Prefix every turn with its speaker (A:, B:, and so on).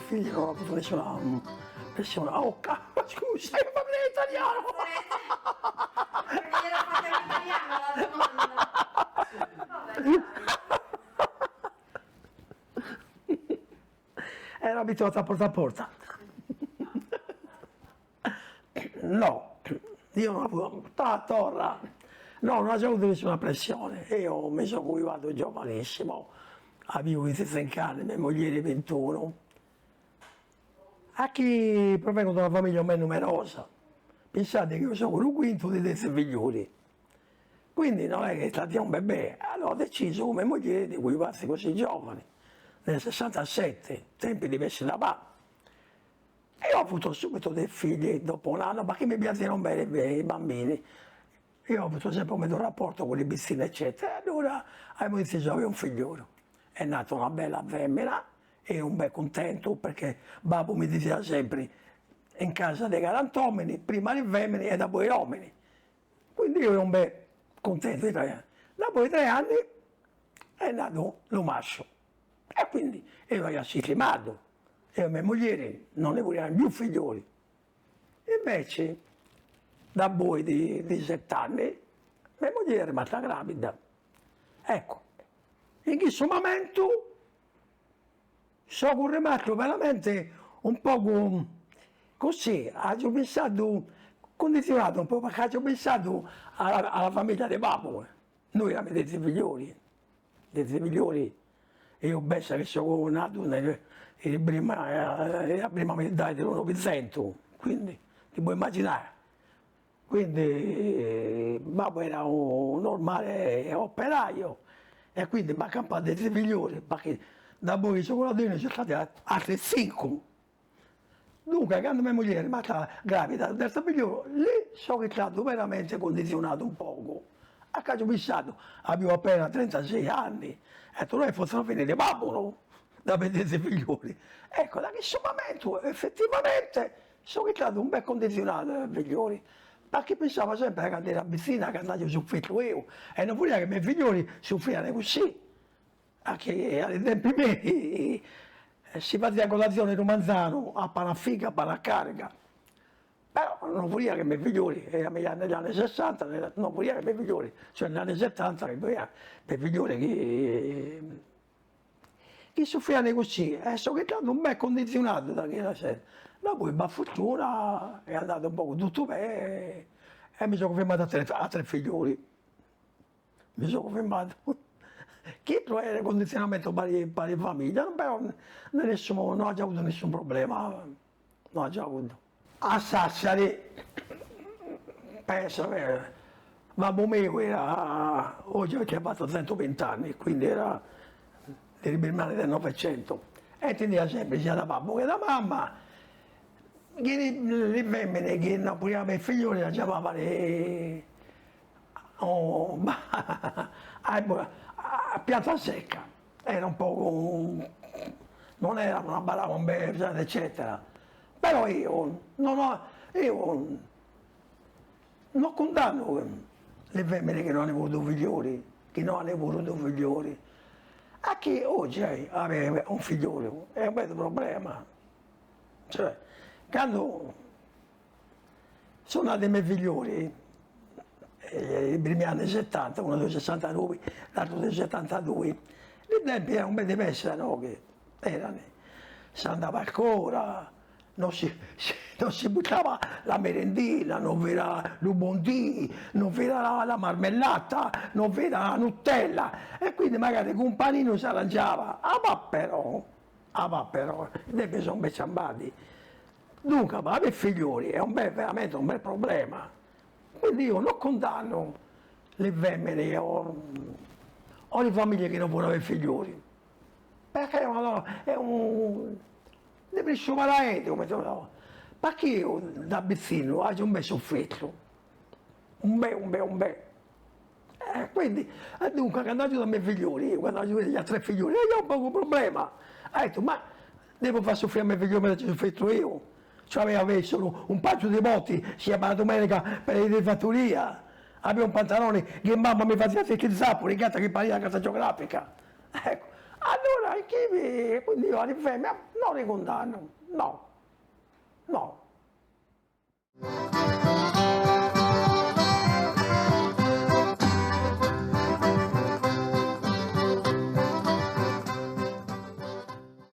A: figli non ho avuto nessuna oh cavolo, scusa, io parlo italiano!
B: Perché gliela fate in italiano la domanda? Vabbè,
A: Ero abituato a porta. No, io non ho avuto torra. No, non ho già avuto nessuna pressione. Io mi sono coinvolto giovanissimo, avevo 25 anni, mia moglie 21. A chi provengo da una famiglia meno numerosa, pensate che io sono un quinto di 10 figlioli. Quindi non è che trattiamo un bebè, allora ho deciso come moglie di coinvolgersi così giovani, nel 67, tempi diversi da papà. E ho avuto subito dei figli dopo un anno, perché mi piacciono bene i bambini. Io ho avuto sempre un rapporto con le bambine, eccetera. E allora abbiamo deciso di avere un figliolo. È nata una bella femmina, ero un bel contento perché babbo mi diceva sempre in casa dei galantomini, prima le femmine e dopo gli uomini. Quindi io ero un bel contento di 3 anni. Dopo i 3 anni è nato lo maschio. E quindi io ero sistemato. E a mia moglie non ne volevamo più figlioli. Invece, da voi di 7 anni, mia moglie è rimasta gravida. Ecco, in questo momento sono rimasto veramente un po' così, ho pensato, condizionato un po', perché ho pensato alla famiglia di babbo. Noi eravamo dei figlioli, e io penso che sono nato nella prima metà del Novecento, quindi ti puoi immaginare. Quindi babbo era un normale operaio e quindi mi ha campato dei figlioli, perché da voi cioccolatini ci sono stati altri 5. Dunque, quando mia moglie è rimasta gravida del terzo figliolo, lì sono stato veramente condizionato un poco. A caso pensato, avevo appena 36 anni, e tu non fosse la fine di babbo, no? Da vedere figlioli. Ecco, da questo momento effettivamente sono stato un bel condizionato dai figlioli, perché pensavo sempre che era vicina, che andavo sul fitto io, e non voleva che i miei figlioli soffrivano così. Anche ai tempi miei si faceva colazione di manzano a panaffica, a panacarica, però non voleva che i miei figlioli, negli anni 60, non voleva che i miei figlioli, cioè negli anni 70, che voleva che i figlioli che soffrivano così, sono stato un bel condizionato da quella sera. Dopo, per fortuna, è andato un po' tutto bene e mi sono confermato a 3 figlioli. Mi sono confermato. Che era condizionamento per le famiglie, però non ho già avuto nessun problema, non ho già avuto. A Sassari, penso che babbo mio era, oggi ha fatto 120 anni, quindi era dei primi del Novecento, e teneva sempre sia da babbo che da mamma, che le femmine che non volevano i figlioli la chiamavano a pianta secca, era un po', non era una baracca un bel, eccetera, però io non condanno le femmine che non hanno avuto figlioli, che non hanno avuto figlioli. A chi oggi avere un figliolo è un bel problema. Cioè, quando sono nati i miei figlioli, i primi anni 70, uno del 69, l'altro del 72, i tempi erano un bel diversi da noi, che erano, si andava ancora, non si buttava la merendina, non c'era l'ubondì, non c'era la marmellata, non c'era la Nutella, e quindi magari con un panino si arrangiava. Va però, i tempi sono ben ciambati. Dunque, ma avere figlioli è veramente un bel problema. Quindi io non condanno le femmine o le famiglie che non vogliono avere figlioli, perché è un depressione malato, come dicevo. Perché io da piccino ho un bel soffritto, un bel. Quindi, dunque, quando ho avuto i miei figlioli, quando ho avuto gli altri figlioli, io ho un poco problema. Ho detto, ma devo far soffrire i miei figlioli come ho soffritto io? Cioè avevo solo un paio di botti, sia per la domenica per le fattoria, avevo un pantalone che mamma mi faceva sentire il zappo, le gatte che pareva la casa geografica. Ecco, Allora, chi mi, quindi io alla femmina non li condanno, no, no.